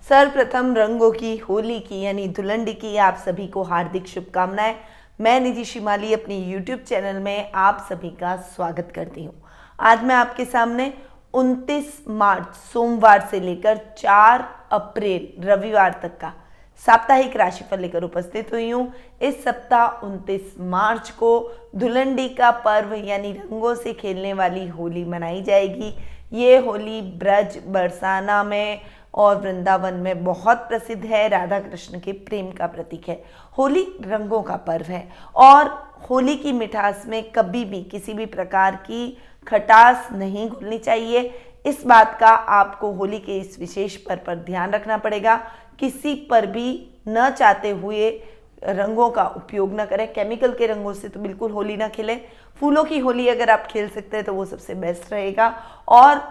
सर्वप्रथम रंगों की होली की यानी धुलंडी की आप सभी को हार्दिक शुभकामनाएं। मैं निधि शिमाली अपनी YouTube चैनल में आप सभी का स्वागत करती हूँ। आज मैं आपके सामने 29 मार्च सोमवार से लेकर 4 अप्रैल रविवार तक का साप्ताहिक राशिफल लेकर उपस्थित हुई हूँ। इस सप्ताह 29 मार्च को धुलंडी का पर्व यानी रंगों से खेलने वाली होली मनाई जाएगी। ये होली ब्रज, बरसाना में और वृंदावन में बहुत प्रसिद्ध है। राधा कृष्ण के प्रेम का प्रतीक है। होली रंगों का पर्व है और होली की मिठास में कभी भी किसी भी प्रकार की खटास नहीं घुलनी चाहिए। इस बात का आपको होली के इस विशेष पर्व पर ध्यान रखना पड़ेगा। किसी पर भी न चाहते हुए रंगों का उपयोग ना करें। केमिकल के रंगों से तो बिल्कुल होली ना खेलें। फूलों की होली अगर आप खेल सकते हैं तो वो सबसे बेस्ट रहेगा। और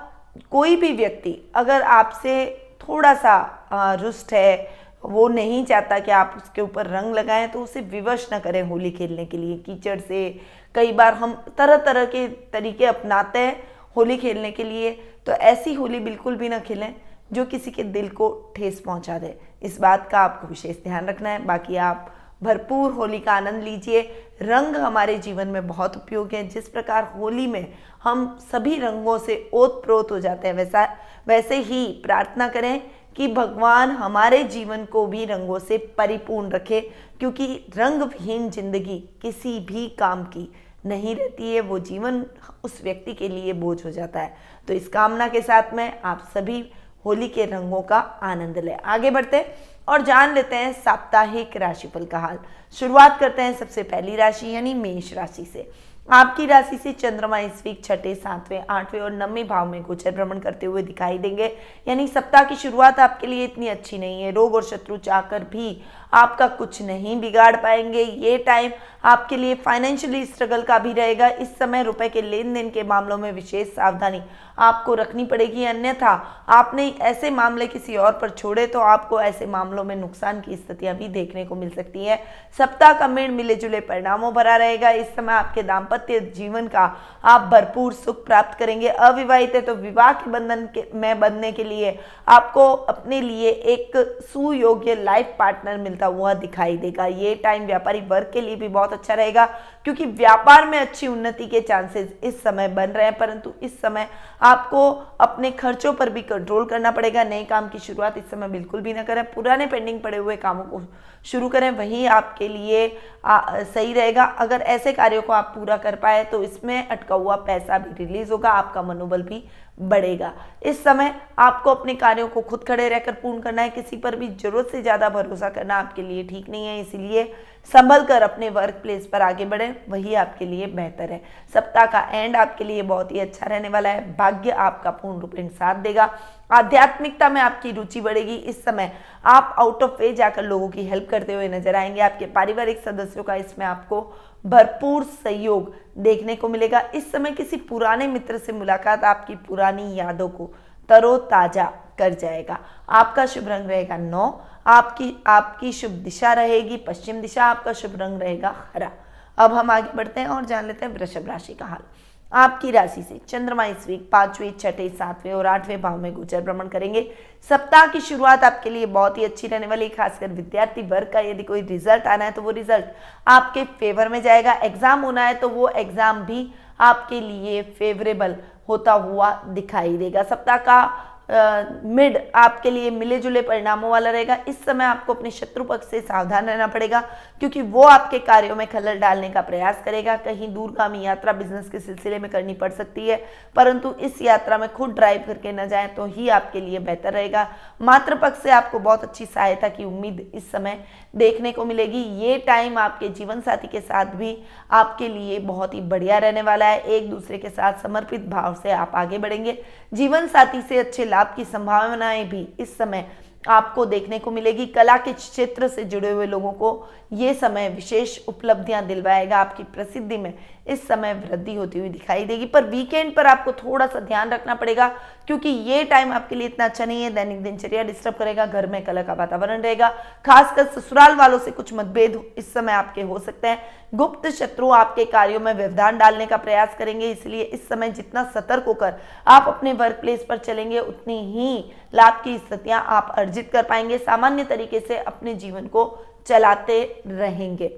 कोई भी व्यक्ति अगर आपसे थोड़ा सा रुष्ट है, वो नहीं चाहता कि आप उसके ऊपर रंग लगाएं, तो उसे विवश ना करें होली खेलने के लिए। कीचड़ से कई बार हम तरह तरह के तरीके अपनाते हैं होली खेलने के लिए, तो ऐसी होली बिल्कुल भी ना खेलें जो किसी के दिल को ठेस पहुंचा दे। इस बात का आपको विशेष ध्यान रखना है। बाकी आप भरपूर होली का आनंद लीजिए। रंग हमारे जीवन में बहुत उपयोगी है। जिस प्रकार होली में हम सभी रंगों से ओतप्रोत हो जाते हैं, वैसे ही प्रार्थना करें कि भगवान हमारे जीवन को भी रंगों से परिपूर्ण रखे, क्योंकि रंगविहीन जिंदगी किसी भी काम की नहीं रहती है। वो जीवन उस व्यक्ति के लिए बोझ हो जाता है। तो इस कामना के साथ में आप सभी होली के रंगों का आनंद लें। आगे बढ़ते और जान लेते हैं साप्ताहिक राशिफल का हाल। शुरुआत करते हैं सबसे पहली राशि यानी मेष राशि से। आपकी राशि से चंद्रमा इस वीक छठे, सातवें, आठवें और 9वें भाव में गोचर भ्रमण करते हुए दिखाई देंगे। यानी सप्ताह की शुरुआत आपके लिए इतनी अच्छी नहीं है। रोग और शत्रु चाहकर भी आपका कुछ नहीं बिगाड़ पाएंगे। ये टाइम आपके लिए फाइनेंशियली स्ट्रगल का भी रहेगा। इस समय रुपए के लेन देन के मामलों में विशेष सावधानी आपको रखनी पड़ेगी, अन्यथा आपने ऐसे मामले किसी और पर छोड़े तो आपको ऐसे मामलों में नुकसान की स्थितियां भी देखने को मिल सकती हैं। सप्ताह का मेड़ मिले जुले परिणामों भरा रहेगा। इस समय आपके दाम्पत्य जीवन का आप भरपूर सुख प्राप्त करेंगे। अविवाहित है तो विवाह के बंधन में बंधने के लिए आपको अपने लिए एक सुयोग्य लाइफ पार्टनर मिलता हुआ दिखाई देगा। ये टाइम व्यापारी वर्ग के लिए भी बहुत अच्छा रहेगा, क्योंकि व्यापार में अच्छी उन्नति के चांसेस इस समय बन रहे हैं। परंतु इस समय आपको अपने खर्चों पर भी कंट्रोल करना पड़ेगा। नए काम की शुरुआत इस समय बिल्कुल भी ना करें। पुराने पेंडिंग पड़े हुए कामों को शुरू करें, वही आपके लिए सही रहेगा। अगर ऐसे कार्यों को आप पूरा कर पाए तो इसमें अटका हुआ पैसा भी रिलीज होगा, आपका मनोबल भी बढ़ेगा। इस समय आपको अपने कार्यों को खुद खड़े रहकर पूर्ण करना है। किसी पर भी जरूरत से ज्यादा भरोसा करना आपके लिए ठीक नहीं है, इसीलिए संभल कर अपने वर्क प्लेस पर आगे बढ़े, वही आपके लिए बेहतर है। सप्ताह का एंड आपके लिए बहुत ही अच्छा रहने वाला है। भाग्य आपका पूर्ण रूपेण साथ देगा। आध्यात्मिकता में आपकी रुचि बढ़ेगी। इस समय आप आउट ऑफ वे जाकर लोगों की हेल्प करते हुए नजर आएंगे। आपके पारिवारिक सदस्यों का इसमें आपको भरपूर सहयोग देखने को मिलेगा। इस समय किसी पुराने मित्र से मुलाकात आपकी पुरानी यादों को तरोताजा कर जाएगा। आपका शुभ रंग रहेगा 9। आपकी शुभ दिशा रहेगी पश्चिम दिशा। आपका शुभ रंग रहेगा हरा। अब हम आगे बढ़ते हैं और जान लेते हैं वृषभ राशि का हाल। आपकी राशि से चंद्रमा इस वीक 5वें, 6ठे, 7वें और 8वें भाव में गोचर भ्रमण करेंगे। सप्ताह की शुरुआत आपके लिए बहुत ही अच्छी रहने वाली। खासकर विद्यार्थी वर्ग का यदि कोई रिजल्ट आना है तो वो रिजल्ट आपके फेवर में जाएगा। एग्जाम होना है तो वो एग्जाम भी आपके लिए फेवरेबल होता हुआ दिखाई देगा। सप्ताह का मिड आपके लिए मिले जुले परिणामों वाला रहेगा। इस समय आपको अपने शत्रु पक्ष से सावधान रहना पड़ेगा, क्योंकि वो आपके कार्यों में खलल डालने का प्रयास करेगा। कहीं दूरगामी यात्रा बिजनेस के सिलसिले में करनी पड़ सकती है, परंतु इस यात्रा में खुद ड्राइव करके न जाएं तो ही आपके लिए बेहतर रहेगा। मातृ पक्ष से आपको बहुत अच्छी सहायता की उम्मीद इस समय देखने को मिलेगी। ये टाइम आपके जीवन साथी के साथ भी आपके लिए बहुत ही बढ़िया रहने वाला है। एक दूसरे के साथ समर्पित भाव से आप आगे बढ़ेंगे। जीवन साथी से अच्छे लाभ की संभावनाएं भी इस समय आपको देखने को मिलेगी। कला के क्षेत्र से जुड़े हुए लोगों को ये समय विशेष उपलब्धियां दिलवाएगा। आपकी प्रसिद्धि में इस समय वृद्धि होती हुई दिखाई देगी। पर वीकेंड पर आपको थोड़ा सा ध्यान रखना पड़ेगा, क्योंकि ये टाइम आपके लिए इतना अच्छा नहीं है। दैनिक दिनचर्या डिस्टर्ब करेगा, घर में कलह का वातावरण रहेगा, खासकर ससुराल वालों से कुछ मतभेद इस समय आपके हो सकते हैं। गुप्त शत्रु आपके कार्यों में व्यवधान डालने का प्रयास करेंगे, इसलिए इस समय जितना सतर्क होकर आप अपने वर्क प्लेस पर चलेंगे उतनी ही लाभ की स्थितियां आप अर्जित कर पाएंगे। सामान्य तरीके से अपने जीवन को चलाते रहेंगे।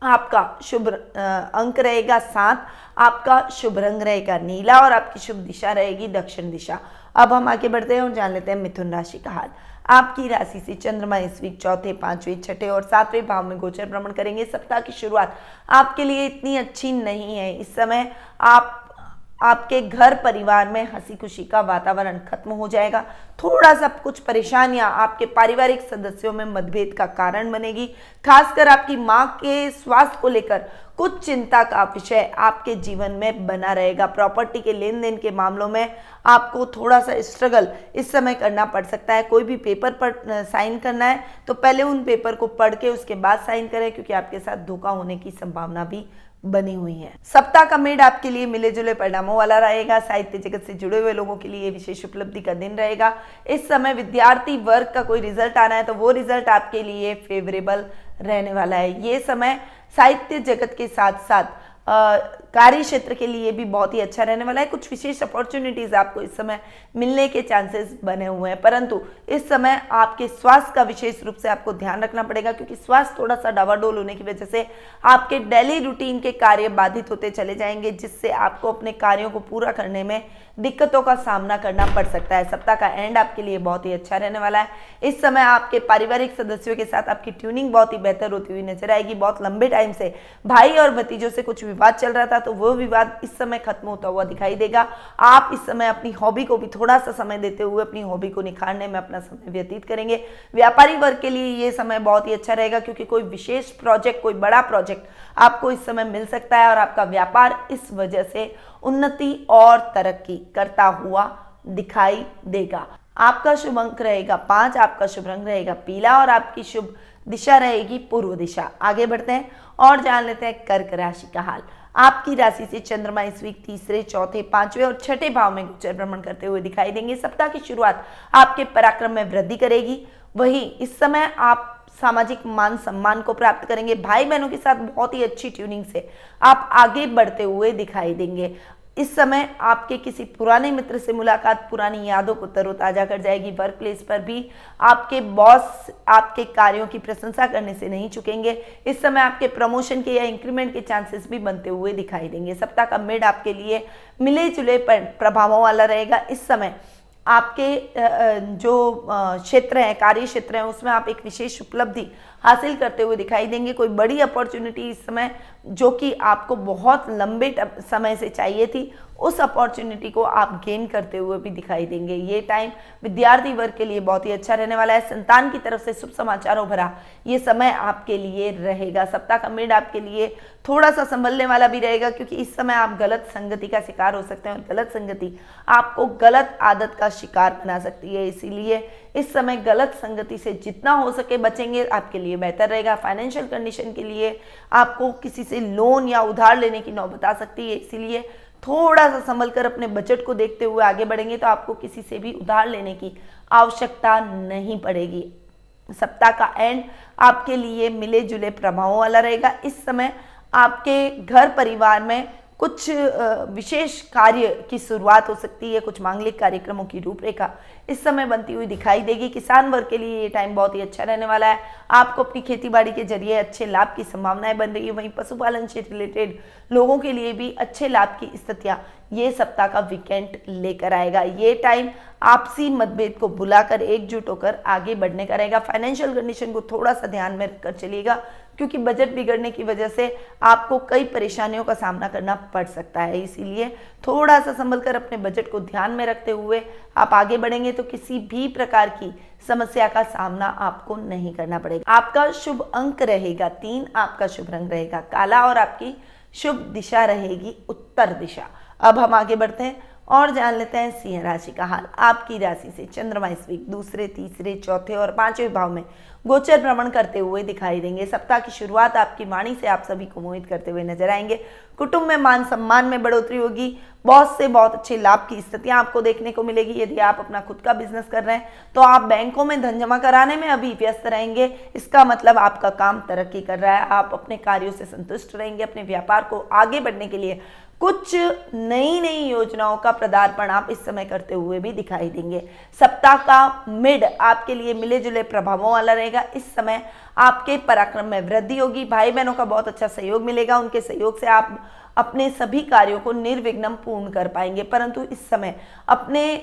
आपका शुभ अंक रहेगा 7, आपका शुभ रंग रहेगा नीला और आपकी शुभ दिशा रहेगी दक्षिण दिशा। अब हम आगे बढ़ते हैं और जान लेते हैं मिथुन राशि का हाल। आपकी राशि से चंद्रमा इस वीक चौथे, पांचवें, छठे और सातवें भाव में गोचर भ्रमण करेंगे। सप्ताह की शुरुआत आपके लिए इतनी अच्छी नहीं है। इस समय आपके घर परिवार में हंसी खुशी का वातावरण खत्म हो जाएगा। थोड़ा सा कुछ परेशानियां आपके पारिवारिक सदस्यों में मतभेद का कारण बनेगी। खासकर आपकी मां के स्वास्थ्य को लेकर कुछ चिंता का विषय आपके जीवन में बना रहेगा। प्रॉपर्टी के लेन देन के मामलों में आपको थोड़ा सा स्ट्रगल इस समय करना पड़ सकता है। कोई भी पेपर पर साइन करना है तो पहले उन पेपर को पढ़ के उसके बाद साइन करें, क्योंकि आपके साथ धोखा होने की संभावना भी बनी हुई है। सप्ताह का मिड आपके लिए मिले जुले परिणामों वाला रहेगा। साहित्य जगत से जुड़े हुए लोगों के लिए विशेष उपलब्धि का दिन रहेगा। इस समय विद्यार्थी वर्ग का कोई रिजल्ट आना है तो वो रिजल्ट आपके लिए फेवरेबल रहने वाला है। ये समय साहित्य जगत के साथ साथ कार्य क्षेत्र के लिए भी बहुत ही अच्छा रहने वाला है। कुछ विशेष अपॉर्चुनिटीज आपको इस समय मिलने के चांसेस बने हुए हैं, परंतु इस समय आपके स्वास्थ्य का विशेष रूप से आपको ध्यान रखना पड़ेगा, क्योंकि स्वास्थ्य थोड़ा सा डावाडोल होने की वजह से आपके डेली रूटीन के कार्य बाधित होते चले जाएंगे, जिससे आपको अपने कार्यों को पूरा करने में दिक्कतों का सामना करना पड़ सकता है। सप्ताह का एंड आपके लिए बहुत ही अच्छा रहने वाला है। इस समय आपके पारिवारिक सदस्यों के साथ आपकी ट्यूनिंग बहुत ही बेहतर होती हुई नजर आएगी। बहुत लंबे टाइम से भाई और भतीजों से कुछ विवाद चल रहा था तो वो विवाद इस समय खत्म होता हुआ दिखाई देगा। आप इस समय अपनी हॉबी को भी थोड़ा सा समय देते हुए अपनी हॉबी को निखारने में अपना समय व्यतीत करेंगे। व्यापारी वर्ग के लिए ये समय बहुत ही अच्छा रहेगा, क्योंकि कोई विशेष प्रोजेक्ट, कोई बड़ा प्रोजेक्ट आपको इस समय मिल सकता है और आपका व्यापार इस वजह से उन्नति और तरक्की करता हुआ दिखाई देगा। आपका शुभ अंक रहेगा 5, आपका शुभ रंग रहेगा पीला और आपकी शुभ दिशा रहेगी पूर्व दिशा। आगे बढ़ते हैं और जान लेते हैं कर्क राशि का हाल। आपकी राशि से चंद्रमा इस वीक तीसरे, चौथे, पांचवें और छठे भाव में गोचर भ्रमण करते हुए दिखाई देंगे। सप्ताह की शुरुआत आपके पराक्रम में वृद्धि करेगी। वहीं इस समय आप सामाजिक मान सम्मान को प्राप्त करेंगे। भाई बहनों के साथ बहुत ही अच्छी ट्यूनिंग से आप आगे बढ़ते हुए दिखाई देंगे। इस समय आपके किसी पुराने मित्र से मुलाकात पुरानी यादों को तरोताजा कर जाएगी। वर्क प्लेस पर भी आपके बॉस आपके कार्यों की प्रशंसा करने से नहीं चुकेंगे। इस समय आपके प्रमोशन के या इंक्रीमेंट के चांसेस भी बनते हुए दिखाई देंगे। सप्ताह का मिड आपके लिए मिले जुले प्रभावों वाला रहेगा। इस समय आपके जो क्षेत्र है, कार्य क्षेत्र है, उसमें आप एक विशेष उपलब्धि हासिल करते हुए दिखाई देंगे। कोई बड़ी अपॉर्चुनिटी इस समय जो कि आपको बहुत लंबे समय से चाहिए थी, उस अपॉर्चुनिटी को आप गेन करते हुए भी दिखाई देंगे। ये टाइम विद्यार्थी वर्ग के लिए बहुत ही अच्छा रहने वाला है। संतान की तरफ से शुभ समाचारों भरा ये समय आपके लिए रहेगा। सप्ताह का मिड आपके लिए थोड़ा सा संभलने वाला भी रहेगा, क्योंकि इस समय आप गलत संगति का शिकार हो सकते हैं और गलत संगति आपको गलत आदत का शिकार बना सकती है। इसीलिए इस समय गलत संगति से जितना हो सके बचेंगे आपके लिए बेहतर रहेगा। फाइनेंशियल कंडीशन के लिए आपको किसी से लोन या उधार लेने की नौबत आ सकती है, इसीलिए थोड़ा सा संभल कर अपने बजट को देखते हुए आगे बढ़ेंगे तो आपको किसी से भी उधार लेने की आवश्यकता नहीं पड़ेगी। सप्ताह का एंड आपके लिए मिले जुले प्रभावों वाला रहेगा। इस समय आपके घर परिवार में कुछ विशेष कार्य की शुरुआत हो सकती है। कुछ मांगलिक कार्यक्रमों की रूपरेखा इस समय बनती हुई दिखाई देगी। किसान वर्ग के लिए ये टाइम बहुत ही अच्छा रहने वाला है। आपको अपनी खेतीबाड़ी के जरिए अच्छे लाभ की संभावनाएं बन रही है। वहीं पशुपालन से रिलेटेड लोगों के लिए भी अच्छे लाभ की स्थितियां ये सप्ताह का वीकेंड लेकर आएगा। ये टाइम आपसी मतभेद को भुलाकर एकजुट होकर आगे बढ़ने का रहेगा। फाइनेंशियल कंडीशन को थोड़ा सा ध्यान में रखकर चलिएगा, क्योंकि बजट बिगड़ने की वजह से आपको कई परेशानियों का सामना करना पड़ सकता है। इसीलिए थोड़ा सा संभल कर अपने बजट को ध्यान में रखते हुए आप आगे बढ़ेंगे तो किसी भी प्रकार की समस्या का सामना आपको नहीं करना पड़ेगा। आपका शुभ अंक रहेगा 3, आपका शुभ रंग रहेगा काला और आपकी शुभ दिशा रहेगी उत्तर दिशा। अब हम आगे बढ़ते हैं और जान लेते हैं सिंह राशि का हाल। आपकी राशि से चंद्रमा इस वीक दूसरे, तीसरे, चौथे और पांचवें भाव में गोचर भ्रमण करते हुए दिखाई देंगे। सप्ताह की शुरुआत आपकी वाणी से आप सभी को मोहित करते हुए नजर आएंगे। कुटुंब में मान सम्मान में बढ़ोतरी होगी। बहुत से बहुत अच्छे लाभ की स्थितियां आपको देखने को मिलेगी। यदि आप अपना खुद का बिजनेस कर रहे हैं तो आप बैंकों में धन जमा कराने में अभी व्यस्त रहेंगे। इसका मतलब आपका काम तरक्की कर रहा है। आप अपने कार्यों से संतुष्ट रहेंगे। अपने व्यापार को आगे बढ़ने के लिए कुछ नई नई योजनाओं का पदार्पण आप इस समय करते हुए भी दिखाई देंगे। सप्ताह का मिड आपके लिए मिले जुले प्रभावों वाला रहेगा। इस समय आपके पराक्रम में वृद्धि होगी। भाई बहनों का बहुत अच्छा सहयोग मिलेगा। उनके सहयोग से आप अपने सभी कार्यों को निर्विघ्न पूर्ण कर पाएंगे। परंतु इस समय अपने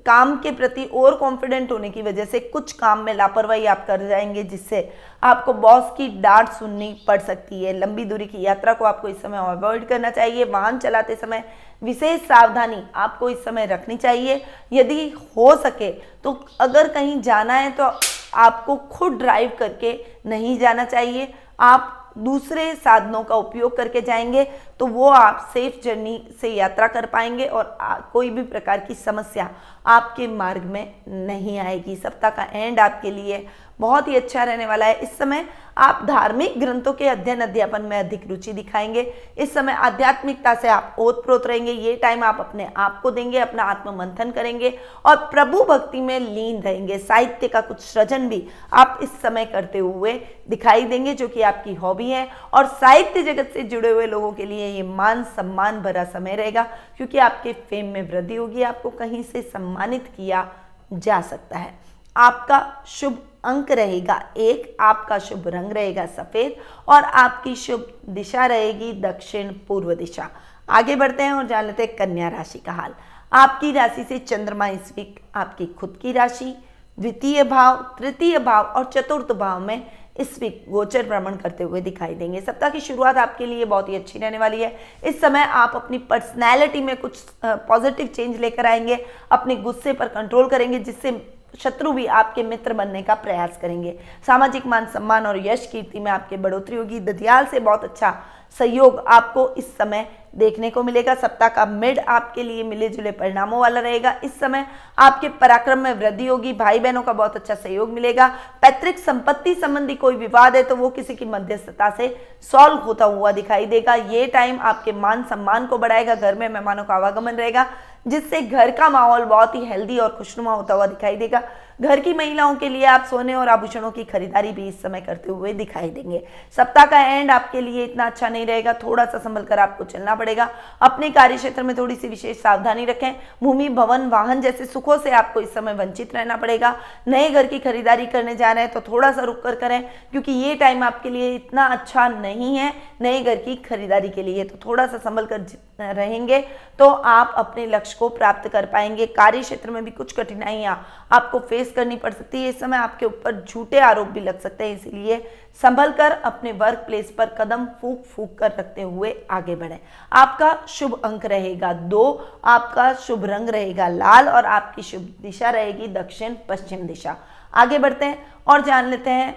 काम के प्रति और कॉन्फिडेंट होने की वजह से कुछ काम में लापरवाही आप कर जाएंगे, जिससे आपको बॉस की डांट सुननी पड़ सकती है। लंबी दूरी की यात्रा को आपको इस समय अवॉइड करना चाहिए। वाहन चलाते समय विशेष सावधानी आपको इस समय रखनी चाहिए। यदि हो सके तो अगर कहीं जाना है तो आपको खुद ड्राइव करके नहीं जाना चाहिए। आप दूसरे साधनों का उपयोग करके जाएंगे तो वो आप सेफ जर्नी से यात्रा कर पाएंगे और कोई भी प्रकार की समस्या आपके मार्ग में नहीं आएगी। सप्ताह का एंड आपके लिए बहुत ही अच्छा रहने वाला है। इस समय आप धार्मिक ग्रंथों के अध्ययन अध्यापन में अधिक रुचि दिखाएंगे। इस समय आध्यात्मिकता से आप ओतप्रोत रहेंगे। ये टाइम आप अपने आप को देंगे, अपना आत्म मंथन करेंगे और प्रभु भक्ति में लीन रहेंगे। साहित्य का कुछ सृजन भी आप इस समय करते हुए दिखाई देंगे, जो कि आपकी हॉबी है। और साहित्य जगत से जुड़े हुए लोगों के लिए ये मान सम्मान भरा समय रहेगा, क्योंकि आपके फेम में वृद्धि होगी। आपको कहीं से सम्मानित किया जा सकता है। आपका शुभ अंक रहेगा 1, आपका शुभ रंग रहेगा सफेद और आपकी शुभ दिशा रहेगी दक्षिण पूर्व दिशा। आगे बढ़ते हैं और जान लेते हैं कन्या राशि का हाल। आपकी राशि से चंद्रमा इस वीक आपकी खुद की राशि, द्वितीय भाव, तृतीय भाव और चतुर्थ भाव में इस वीक गोचर भ्रमण करते हुए दिखाई देंगे। सप्ताह की शुरुआत आपके लिए बहुत ही अच्छी रहने वाली है। इस समय आप अपनी पर्सनैलिटी में कुछ पॉजिटिव चेंज लेकर आएंगे। अपने गुस्से पर कंट्रोल करेंगे, जिससे शत्रु भी आपके मित्र बनने का प्रयास करेंगे। सामाजिक मान सम्मान और यश कीर्ति में आपकी बढ़ोतरी होगी। ददियाल से बहुत अच्छा सहयोग आपको इस समय देखने को मिलेगा। सप्ताह का मिड आपके लिए मिले जुले परिणामों वाला रहेगा। इस समय आपके पराक्रम में वृद्धि होगी। भाई बहनों का बहुत अच्छा सहयोग मिलेगा। पैतृक संपत्ति संबंधी कोई विवाद है तो वो किसी की मध्यस्थता से सॉल्व होता हुआ दिखाई देगा। ये टाइम आपके मान सम्मान को बढ़ाएगा। घर में मेहमानों का आवागमन रहेगा, जिससे घर का माहौल बहुत ही हेल्दी और खुशनुमा होता हुआ दिखाई देगा। घर की महिलाओं के लिए आप सोने और आभूषणों की खरीदारी भी इस समय करते हुए दिखाई देंगे। सप्ताह का एंड आपके लिए इतना अच्छा नहीं रहेगा। थोड़ा सा संभल कर आपको चलना पड़ेगा। अपने कार्य क्षेत्र में थोड़ी सी विशेष सावधानी रखें। भूमि, भवन, वाहन जैसे सुखों से आपको इस समय वंचित रहना पड़ेगा। नए घर की खरीदारी करने जा रहे हैं तो थोड़ा सा रुक कर करें, क्योंकि ये टाइम आपके लिए इतना अच्छा नहीं है नए घर की खरीदारी के लिए। तो थोड़ा सा संभल कर रहेंगे तो आप अपने लक्ष्य को प्राप्त कर पाएंगे। कार्य क्षेत्र में भी कुछ कठिनाइयां आपको फेस करनी पड़ सकती है। इस समय आपके ऊपर झूठे आरोप भी लग सकते हैं, इसीलिए संभल कर अपने वर्क प्लेस पर कदम फूंक फूंक कर रखते हुए आगे बढ़ें। आपका शुभ अंक रहेगा 2, आपका शुभ रंग रहेगा लाल और आपकी शुभ दिशा रहेगी दक्षिण पश्चिम दिशा। आगे बढ़ते हैं और जान लेते हैं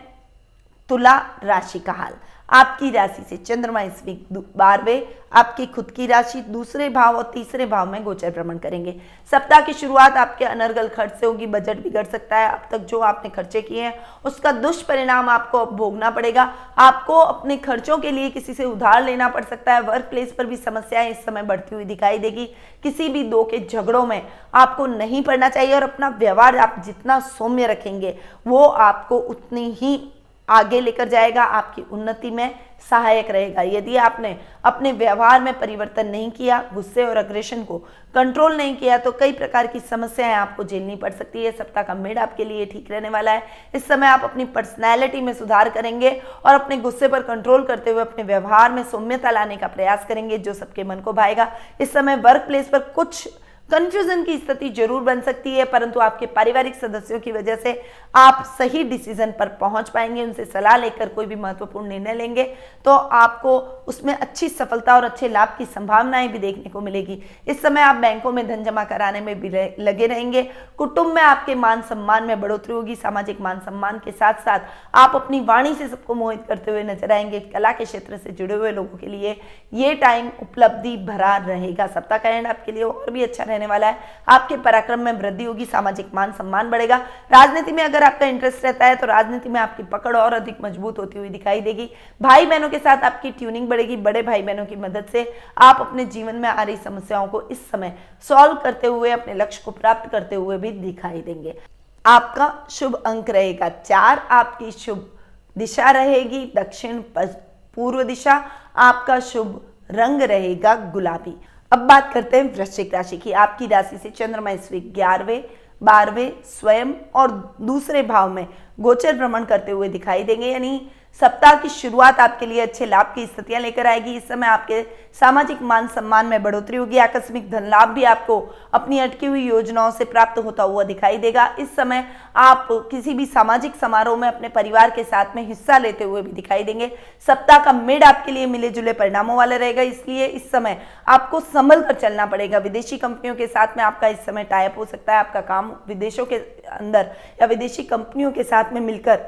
तुला राशि का हाल। आपकी राशि से चंद्रमा इस वीक 12वें आपकी खुद की राशि, दूसरे भाव और तीसरे भाव में गोचर भ्रमण करेंगे। सप्ताह की शुरुआत आपके अनर्गल खर्च से होगी। बजट बिगड़ सकता है। अब तक जो आपने खर्चे किए हैं उसका दुष्परिणाम आपको भोगना पड़ेगा। आपको अपने खर्चों के लिए किसी से उधार लेना पड़ सकता है। वर्क प्लेस पर भी समस्याएं इस समय बढ़ती हुई दिखाई देगी। किसी भी दो के झगड़ों में आपको नहीं पड़ना चाहिए और अपना व्यवहार आप जितना सौम्य रखेंगे वो आपको उतनी ही आगे लेकर जाएगा, आपकी उन्नति में सहायक रहेगा। यदि आपने अपने व्यवहार में परिवर्तन नहीं किया, गुस्से और अग्रेशन को कंट्रोल नहीं किया, तो कई प्रकार की समस्याएं आपको झेलनी पड़ सकती है। सप्ताह का मिड आपके लिए ठीक रहने वाला है। इस समय आप अपनी पर्सनैलिटी में सुधार करेंगे और अपने गुस्से पर कंट्रोल करते हुए अपने व्यवहार में सौम्यता लाने का प्रयास करेंगे, जो सबके मन को भाएगा। इस समय वर्क प्लेस पर कुछ कंफ्यूजन की स्थिति जरूर बन सकती है, परंतु आपके पारिवारिक सदस्यों की वजह से आप सही डिसीजन पर पहुंच पाएंगे। उनसे सलाह लेकर कोई भी महत्वपूर्ण निर्णय लेंगे तो आपको उसमें अच्छी सफलता और अच्छे लाभ की संभावनाएं भी देखने को मिलेगी। इस समय आप बैंकों में धन जमा कराने में भी लगे रहेंगे। कुटुंब में आपके मान सम्मान में बढ़ोतरी होगी। सामाजिक मान सम्मान के साथ साथ आप अपनी वाणी से सबको मोहित करते हुए नजर आएंगे। कला के क्षेत्र से जुड़े हुए लोगों के लिए ये टाइम उपलब्धि भरा रहेगा। सप्ताह का एंड आपके लिए और भी अच्छा रहने वाला है। आपके पराक्रम में वृद्धि होगी, सामाजिक मान सम्मान बढ़ेगा। राजनीति में अगर आपका इंटरेस्ट रहता है तो राजनीति में आपकी पकड़ और अधिक मजबूत होती हुई दिखाई देगी। भाई बहनों के साथ आपकी ट्यूनिंग बढ़ेगी। बड़े भाई बहनों की मदद से आप अपने जीवन में आ रही समस्याओं को इस समय सॉल्व करते हुए अपने लक्ष्य को प्राप्त करते हुए भी दिखाई देंगे। आपका शुभ अंक रहेगा 4। आपकी शुभ दिशा रहेगी दक्षिण पूर्व दिशा। आपका शुभ रंग रहेगा गुलाबी। अब बात करते हैं वृश्चिक राशि की। आपकी राशि से चंद्रमा इस वीक 11वें 12वें स्वयं और दूसरे भाव में गोचर भ्रमण करते हुए दिखाई देंगे, यानी सप्ताह की शुरुआत आपके लिए अच्छे लाभ की स्थितियां लेकर आएगी। इस समय आपके सामाजिक मान सम्मान में बढ़ोतरी होगी। आकस्मिक धन लाभ भी आपको अपनी अटकी हुई योजनाओं से प्राप्त होता हुआ दिखाई देगा। इस समय आप किसी भी सामाजिक समारोह में अपने परिवार के साथ में हिस्सा लेते हुए भी दिखाई देंगे। सप्ताह का मिड आपके लिए मिले जुले परिणामों वाला रहेगा, इसलिए इस समय आपको संभल कर चलना पड़ेगा। विदेशी कंपनियों के साथ में आपका इस समय टाई अप हो सकता है। आपका काम विदेशों के अंदर या विदेशी कंपनियों के साथ में मिलकर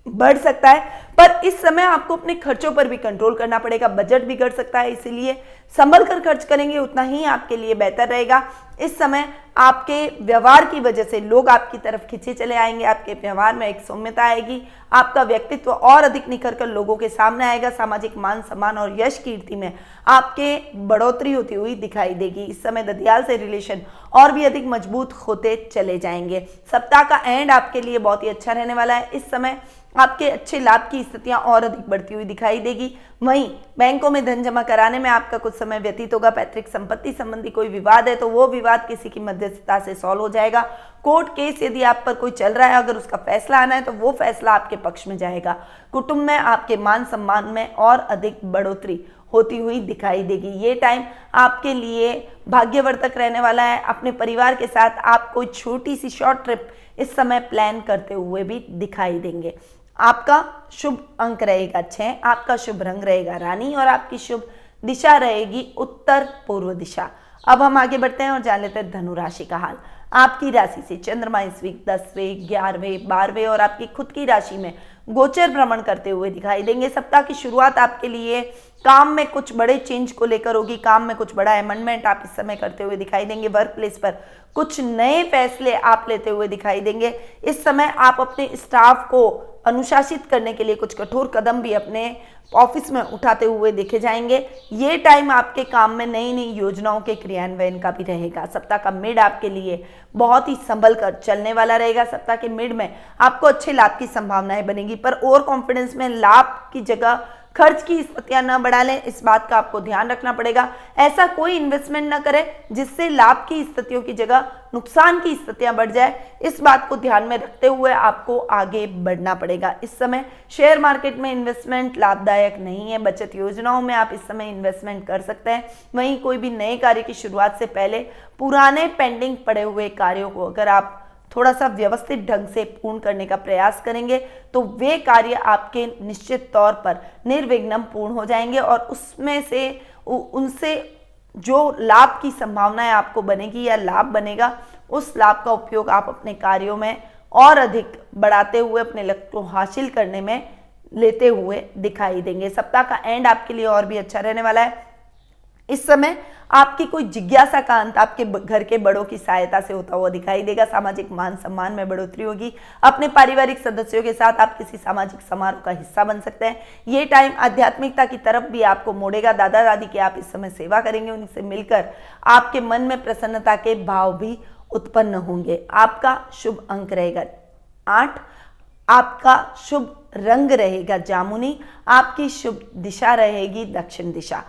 बढ़ सकता है, पर इस समय आपको अपने खर्चों पर भी कंट्रोल करना पड़ेगा। बजट बिगड़ सकता है, इसीलिए संभल कर खर्च करेंगे उतना ही आपके लिए बेहतर रहेगा। इस समय आपके व्यवहार की वजह से लोग आपकी तरफ खिंचे चले आएंगे। आपके व्यवहार में एक सौम्यता आएगी। आपका व्यक्तित्व और अधिक निखर कर लोगों के सामने आएगा। सामाजिक मान सम्मान और यश कीर्ति में आपके बढ़ोतरी होती हुई दिखाई देगी। इस समय ददियाल से रिलेशन और भी अधिक मजबूत होते चले जाएंगे। सप्ताह का एंड आपके लिए बहुत ही अच्छा रहने वाला है। इस समय आपके अच्छे लाभ की स्थितियां और अधिक बढ़ती हुई दिखाई देगी। वहीं बैंकों में धन जमा कराने में आपका कुछ समय व्यतीत होगा। पैतृक संपत्ति संबंधी कोई विवाद है तो वो विवाद किसी की मध्यस्थता से सॉल्व हो जाएगा। कोर्ट केस यदि आप पर कोई चल रहा है, अगर उसका फैसला आना है तो वो फैसला आपके पक्ष में जाएगा। कुटुंब में आपके मान सम्मान में और अधिक बढ़ोतरी होती हुई दिखाई देगी। ये टाइम आपके लिए भाग्यवर्धक रहने वाला है। अपने परिवार के साथ आप कोई छोटी सी शॉर्ट ट्रिप इस समय प्लान करते हुए भी दिखाई देंगे। आपका शुभ अंक रहेगा 6। आपका शुभ रंग रहेगा रानी और आपकी शुभ दिशा रहेगी उत्तर पूर्व दिशा। अब हम आगे बढ़ते हैं और जान लेते हैं धनु राशि का हाल। आपकी राशि से चंद्रमा इस वीक 10वें 11वें 12वें और आपकी खुद की राशि में गोचर भ्रमण करते हुए दिखाई देंगे। सप्ताह की शुरुआत आपके लिए काम में कुछ बड़े चेंज को लेकर होगी। काम में कुछ बड़ा अमेंडमेंट आप इस समय करते हुए दिखाई देंगे। वर्क प्लेस पर कुछ नए फैसले आप लेते हुए दिखाई देंगे। इस समय आप अपने स्टाफ को अनुशासित करने के लिए कुछ कठोर कदम भी अपने ऑफिस में उठाते हुए देखे जाएंगे। ये टाइम आपके काम में नई नई योजनाओं के क्रियान्वयन का भी रहेगा। सप्ताह का मिड आपके लिए बहुत ही संभल कर चलने वाला रहेगा। सप्ताह के मिड में आपको अच्छे लाभ की संभावनाएं बनेगी, पर ओवर कॉन्फिडेंस में लाभ की जगह खर्च की स्थितियां न बढ़ा लें, इस बात का आपको ध्यान रखना पड़ेगा। ऐसा कोई इन्वेस्टमेंट न करें जिससे लाभ की स्थितियों की जगह नुकसान की स्थितियां बढ़ जाए। इस बात को ध्यान में रखते हुए आपको आगे बढ़ना पड़ेगा। इस समय शेयर मार्केट में इन्वेस्टमेंट लाभदायक नहीं है। बचत योजनाओं में आप इस समय इन्वेस्टमेंट कर सकते हैं। वहीं कोई भी नए कार्य की शुरुआत से पहले पुराने पेंडिंग पड़े हुए कार्यों को अगर आप थोड़ा सा व्यवस्थित ढंग से पूर्ण करने का प्रयास करेंगे तो वे कार्य आपके निश्चित तौर पर निर्विघ्न पूर्ण हो जाएंगे और उसमें से उनसे जो लाभ की संभावनाएं आपको बनेगी या लाभ बनेगा, उस लाभ का उपयोग आप अपने कार्यों में और अधिक बढ़ाते हुए अपने लक्ष्य को हासिल करने में लेते हुए दिखाई देंगे। सप्ताह का एंड आपके लिए और भी अच्छा रहने वाला है। इस समय आपकी कोई जिज्ञासा का अंत आपके घर के बड़ों की सहायता से होता हुआ दिखाई देगा। सामाजिक मान सम्मान में बढ़ोतरी होगी। अपने पारिवारिक सदस्यों के साथ आप किसी सामाजिक समारोह का हिस्सा बन सकते हैं। ये टाइम आध्यात्मिकता की तरफ भी आपको मोड़ेगा। दादा दादी की आप इस समय सेवा करेंगे, उनसे मिलकर आपके मन में प्रसन्नता के भाव भी उत्पन्न होंगे। आपका शुभ अंक रहेगा 8। आपका शुभ रंग रहेगा जामुनी। आपकी शुभ दिशा रहेगी दक्षिण दिशा।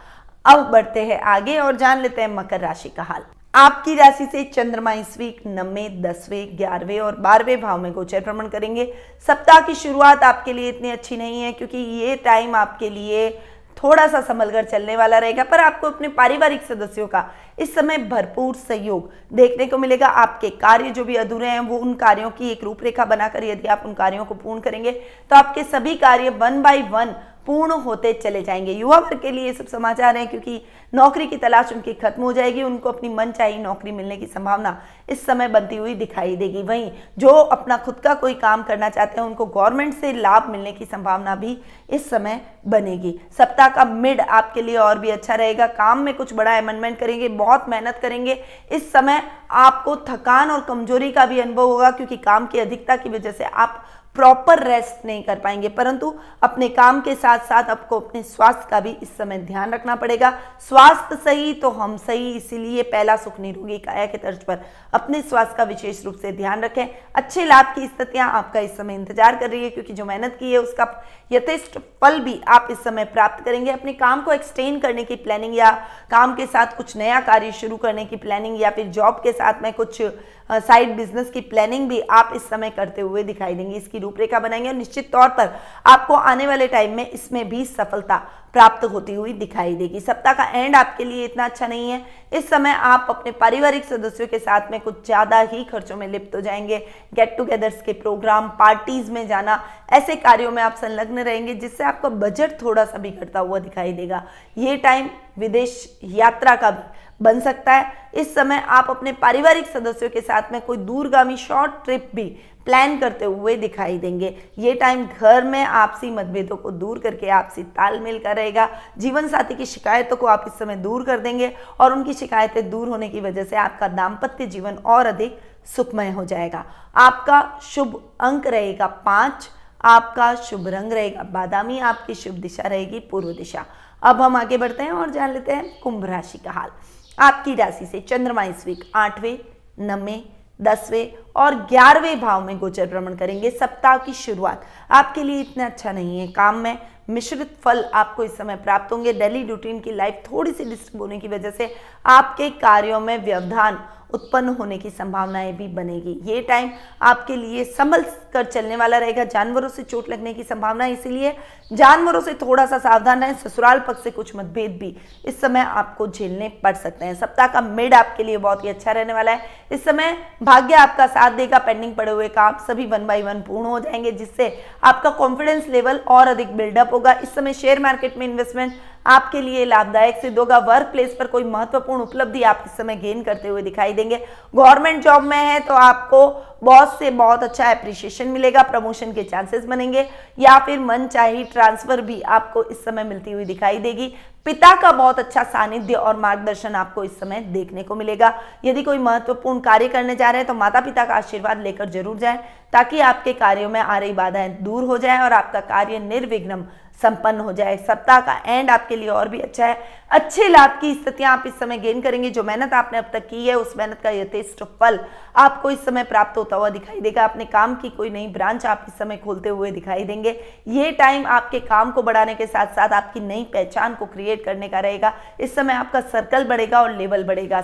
अब बढ़ते हैं आगे और जान लेते हैं मकर राशि का हाल। आपकी राशि से चंद्रमा इस वीक 9वें 10वें 11वें और 12वें भाव में गोचर भ्रमण करेंगे। सप्ताह की शुरुआत आपके लिए इतनी अच्छी नहीं है क्योंकि ये टाइम आपके लिए थोड़ा सा संभल कर चलने वाला रहेगा, पर आपको अपने पारिवारिक सदस्यों का इस समय भरपूर सहयोग देखने को मिलेगा। आपके कार्य जो भी अधूरे हैं वो उन कार्यों की एक रूपरेखा बनाकर यदि आप उन कार्यों को पूर्ण करेंगे तो आपके सभी कार्य 1 by 1 पूर्ण होते चले जाएंगे। युवा वर्ग के लिए ये सब समाचार हैं, क्योंकि नौकरी की तलाश उनकी खत्म हो जाएगी, उनको अपनी मनचाही नौकरी मिलने की संभावना इस समय बनती हुई दिखाई देगी। वहीं जो अपना खुद का कोई काम करना चाहते हैं उनको गवर्नमेंट से लाभ मिलने की संभावना भी इस समय बनेगी। सप्ताह का मिड आपके लिए और भी अच्छा रहेगा। काम में कुछ बड़ा अमेंडमेंट करेंगे, बहुत मेहनत करेंगे। इस समय आपको थकान और कमजोरी का भी अनुभव होगा, क्योंकि काम की अधिकता की वजह से आप प्रॉपर रेस्ट नहीं कर पाएंगे, परंतु अपने काम के साथ साथ आपको अपने स्वास्थ्य का भी इस समय ध्यान रखना पड़ेगा। स्वास्थ्य सही तो हम सही, इसीलिए पहला सुख निरोगी काया के तर्ज पर अपने स्वास्थ्य का विशेष रूप से ध्यान रखें। अच्छे लाभ की स्थितियां आपका इस समय इंतजार कर रही है, क्योंकि जो मेहनत की है उसका यथेष्ट फल भी आप इस समय प्राप्त करेंगे। अपने काम को एक्सटेंड करने की प्लानिंग या काम के साथ कुछ नया कार्य शुरू करने की प्लानिंग या फिर जॉब के साथ में कुछ साइड बिजनेस की प्लानिंग भी आप इस समय करते हुए दिखाई देंगे। इसकी रूपरेखा बनाएंगे और निश्चित तौर पर आपको आने वाले टाइम में इसमें भी सफलता प्राप्त होती हुई दिखाई देगी। सप्ताह का एंड आपके लिए इतना अच्छा नहीं है। इस समय आप अपने पारिवारिक सदस्यों के साथ में कुछ ज्यादा ही खर्चों में लिप्त हो जाएंगे। गेट टुगेदर्स के प्रोग्राम, पार्टीज में जाना, ऐसे कार्यों में आप संलग्न रहेंगे, जिससे आपका बजट थोड़ा सा बिगड़ता हुआ दिखाई देगा। ये टाइम विदेश यात्रा का भी बन सकता है। इस समय आप अपने पारिवारिक सदस्यों के साथ में कोई दूरगामी शॉर्ट ट्रिप भी प्लान करते हुए दिखाई देंगे। ये टाइम घर में आपसी मतभेदों को दूर करके आपसी तालमेल का रहेगा। जीवन साथी की शिकायतों को आप इस समय दूर कर देंगे और उनकी शिकायतें दूर होने की वजह से आपका दाम्पत्य जीवन और अधिक सुखमय हो जाएगा। आपका शुभ अंक रहेगा 5, आपका शुभ रंग रहेगा बादामी, आपकी शुभ दिशा रहेगी पूर्व दिशा। अब हम आगे बढ़ते हैं और जान लेते हैं कुंभ राशि का हाल। आपकी राशि से चंद्रमा इस वीक 8वें, 9वें, 10वें और 11वें भाव में गोचर भ्रमण करेंगे। सप्ताह की शुरुआत आपके लिए इतना अच्छा नहीं है। काम में मिश्रित फल आपको इस समय प्राप्त होंगे। डेली रूटीन की लाइफ थोड़ी सी डिस्टर्ब होने की वजह से आपके कार्यों में व्यवधान उत्पन्न होने की संभावनाएं भी बनेगी। ये टाइम आपके लिए संभल कर चलने वाला रहेगा। जानवरों से चोट लगने की संभावना है, इसीलिए जानवरों से थोड़ा सा सावधान रहें। ससुराल पक्ष से कुछ मतभेद भी इस समय आपको झेलने पड़ सकते हैं। सप्ताह का मिड आपके लिए बहुत ही अच्छा रहने वाला है। इस समय भाग्य आपका साथ देगा। पेंडिंग पड़े हुए काम सभी 1 बाय 1 पूर्ण हो जाएंगे, जिससे आपका कॉन्फिडेंस लेवल और अधिक बिल्डअप होगा। इस समय शेयर मार्केट में इन्वेस्टमेंट आपके लिए लाभदायक सिद्ध होगा। वर्क प्लेस पर कोई महत्वपूर्ण उपलब्धि आप इस समय गेन करते हुए दिखाई देंगे। गवर्नमेंट जॉब में है तो आपको बॉस से बहुत अच्छा एप्रिसिएशन मिलेगा, प्रमोशन के चांसेस बनेंगे या फिर मनचाही ट्रांसफर भी आपको इस समय मिलती हुई दिखाई देगी। पिता का बहुत अच्छा सानिध्य और मार्गदर्शन आपको इस समय देखने को मिलेगा। यदि कोई महत्वपूर्ण कार्य करने जा रहे हैं तो माता पिता का आशीर्वाद लेकर जरूर जाएं, ताकि आपके कार्यों में आ रही बाधाएं दूर हो जाएं और आपका कार्य निर्विघ्न संपन्न हो जाए। सप्ताह का एंड आपके लिए और भी अच्छा है। अच्छे लाभ की स्थितियां आप इस समय गेन करेंगे। जो मेहनत आपने अब तक की है उस मेहनत का यथेष्ट फल आपको इस समय प्राप्त होता हुआ दिखाई देगा। अपने काम की कोई नई ब्रांच आप इस समय खोलते हुए दिखाई देंगे। ये टाइम आपके काम को बढ़ाने के साथ साथ आपकी नई पहचान को क्रिएट करने का रहेगा। इस समय आपका सर्कल बढ़ेगा और लेवल बढ़ेगा।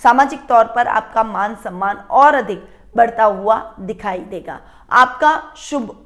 सामाजिक तौर पर आपका मान सम्मान और अधिक बढ़ता हुआ दिखाई देगा। आपका शुभ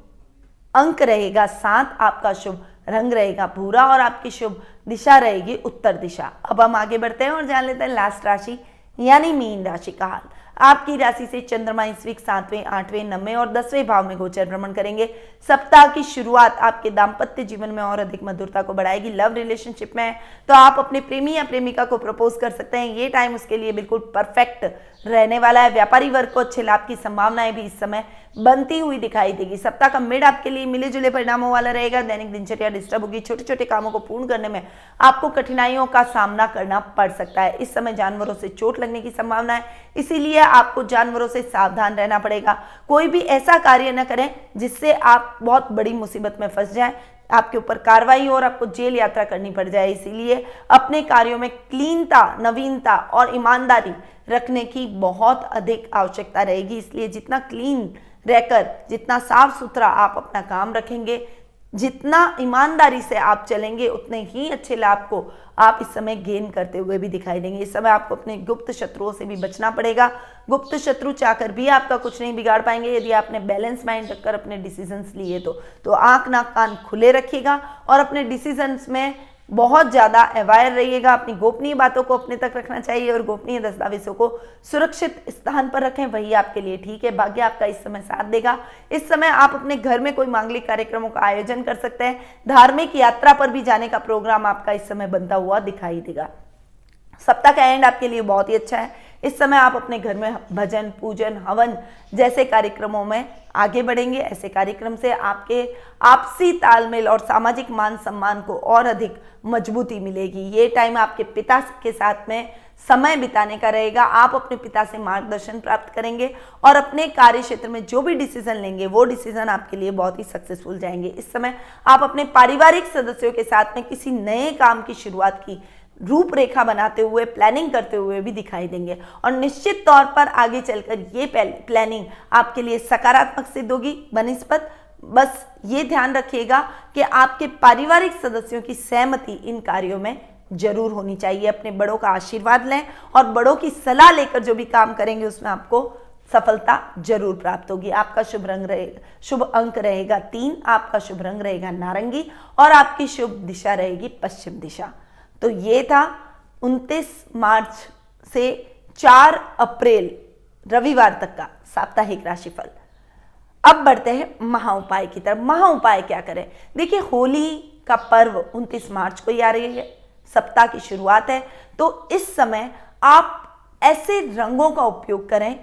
अंक रहेगा 7, आपका शुभ रंग रहेगा भूरा और आपकी शुभ दिशा रहेगी उत्तर दिशा। अब हम आगे बढ़ते हैं और जान लेते हैं लास्ट राशि यानी मीन राशि का हाल। आपकी राशि से चंद्रमा इस वीक 7वें, 8वें, 9वें और 10वें भाव में गोचर भ्रमण करेंगे। सप्ताह की शुरुआत आपके दाम्पत्य जीवन में और अधिक मधुरता को बढ़ाएगी। लव रिलेशनशिप में है तो आप अपने प्रेमी या प्रेमिका को प्रपोज कर सकते हैं। ये टाइम उसके लिए बिल्कुल परफेक्ट रहने वाला है। व्यापारी वर्ग को अच्छे लाभ की संभावनाएं भी इस समय बनती हुई दिखाई देगी। सप्ताह का मिड आपके लिए मिले जुले परिणामों वाला रहेगा। दैनिक दिनचर्या डिस्टर्ब होगी। छोटे छोटे कामों को पूर्ण करने में आपको कठिनाइयों का सामना करना पड़ सकता है। इस समय जानवरों से चोट लगने की संभावना है, इसीलिए आपको जानवरों से सावधान रहना पड़ेगा। कोई भी ऐसा कार्य न करें जिससे आप बहुत बड़ी मुसीबत में फंस जाएं, आपके ऊपर कार्रवाई और आपको जेल यात्रा करनी पड़ जाए। इसीलिए अपने कार्यों में क्लीनता, नवीनता और ईमानदारी रखने की बहुत अधिक आवश्यकता रहेगी। इसलिए जितना क्लीन रहकर, जितना साफ सुथरा आप अपना काम रखेंगे, जितना ईमानदारी से आप चलेंगे, उतने ही अच्छे लाभ को आप इस समय गेन करते हुए भी दिखाई देंगे। इस समय आपको अपने गुप्त शत्रुओं से भी बचना पड़ेगा। गुप्त शत्रु चाहकर भी आपका कुछ नहीं बिगाड़ पाएंगे। यदि आपने बैलेंस माइंड रखकर अपने डिसीजंस लिए तो आंख नाक कान खुले रखिएगा और अपने डिसीजंस में बहुत ज़्यादा अवेयर रहिएगा। अपनी गोपनीय बातों को अपने तक रखना चाहिए और गोपनीय दस्तावेजों को सुरक्षित स्थान पर रखें, वही आपके लिए ठीक है। भाग्य आपका इस समय साथ देगा। इस समय आप अपने घर में कोई मांगलिक कार्यक्रमों का आयोजन कर सकते हैं। धार्मिक यात्रा पर भी जाने का प्रोग्राम आपका इस समय बनता हुआ दिखाई देगा। सप्ताह का एंड आपके लिए बहुत ही अच्छा है। इस समय आप अपने घर में भजन, पूजन, हवन जैसे कार्यक्रमों में आगे बढ़ेंगे। ऐसे कार्यक्रम से आपके आपसी तालमेल और सामाजिक मान सम्मान को और अधिक मजबूती मिलेगी। ये टाइम आपके पिता के साथ में समय बिताने का रहेगा। आप अपने पिता से मार्गदर्शन प्राप्त करेंगे और अपने कार्य क्षेत्र में जो भी डिसीजन लेंगे वो डिसीजन आपके लिए बहुत ही सक्सेसफुल जाएंगे। इस समय आप अपने पारिवारिक सदस्यों के साथ में किसी नए काम की शुरुआत की रूपरेखा बनाते हुए, प्लानिंग करते हुए भी दिखाई देंगे और निश्चित तौर पर आगे चलकर ये प्लानिंग आपके लिए सकारात्मक सिद्ध होगी बनिस्पत। बस ये ध्यान रखिएगा कि आपके पारिवारिक सदस्यों की सहमति इन कार्यों में जरूर होनी चाहिए। अपने बड़ों का आशीर्वाद लें और बड़ों की सलाह लेकर जो भी काम करेंगे उसमें आपको सफलता जरूर प्राप्त होगी। आपका शुभ रंग रहेगा, शुभ अंक रहेगा 3, आपका शुभ रंग रहेगा नारंगी और आपकी शुभ दिशा रहेगी पश्चिम दिशा। तो ये था 29 मार्च से 4 अप्रैल रविवार तक का साप्ताहिक राशिफल। अब बढ़ते हैं महा उपाय की तरफ। महा उपाय क्या करें? देखिए, होली का पर्व 29 मार्च को ही आ रही है, सप्ताह की शुरुआत है। तो इस समय आप ऐसे रंगों का उपयोग करें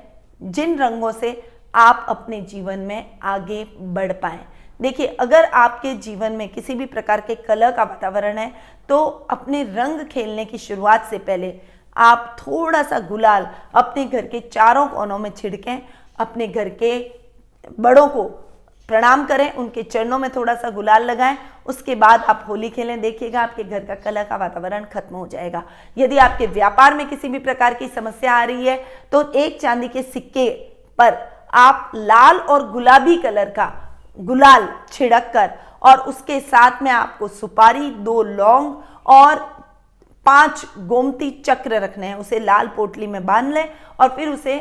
जिन रंगों से आप अपने जीवन में आगे बढ़ पाएं। देखिए, अगर आपके जीवन में किसी भी प्रकार के कलह का वातावरण है तो अपने रंग खेलने की शुरुआत से पहले आप थोड़ा सा गुलाल अपने घर के चारों कोनों में छिड़कें। अपने घर के बड़ों को प्रणाम करें, उनके चरणों में थोड़ा सा गुलाल लगाएं। उसके बाद आप होली खेलें। देखिएगा आपके घर का कलह का वातावरण खत्म हो जाएगा। यदि आपके व्यापार में किसी भी प्रकार की समस्या आ रही है तो एक चांदी के सिक्के पर आप लाल और गुलाबी कलर का गुलाल छिड़क कर और उसके साथ में आपको सुपारी, 2 लौंग और 5 गोमती चक्र रखने हैं। उसे लाल पोटली में बांध लें और फिर उसे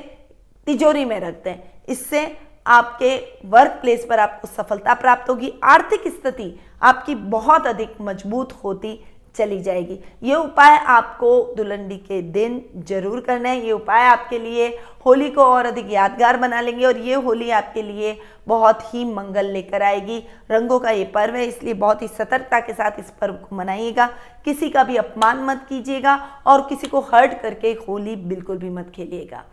तिजोरी में रख दें। इससे आपके वर्क प्लेस पर आपको सफलता प्राप्त होगी। आर्थिक स्थिति आपकी बहुत अधिक मजबूत होती चली जाएगी। ये उपाय आपको दुल्हन के दिन जरूर करना है। ये उपाय आपके लिए होली को और अधिक यादगार बना लेंगे और ये होली आपके लिए बहुत ही मंगल लेकर आएगी। रंगों का ये पर्व है, इसलिए बहुत ही सतर्कता के साथ इस पर्व को मनाइएगा। किसी का भी अपमान मत कीजिएगा और किसी को हर्ट करके होली बिल्कुल भी मत खेलिएगा।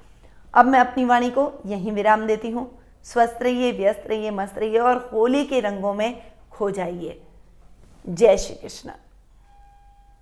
अब मैं अपनी वाणी को यहीं विराम देती हूँ। स्वस्थ रहिए, व्यस्त रहिए, मस्त रहिए और होली के रंगों में खो जाइए। जय श्री कृष्ण।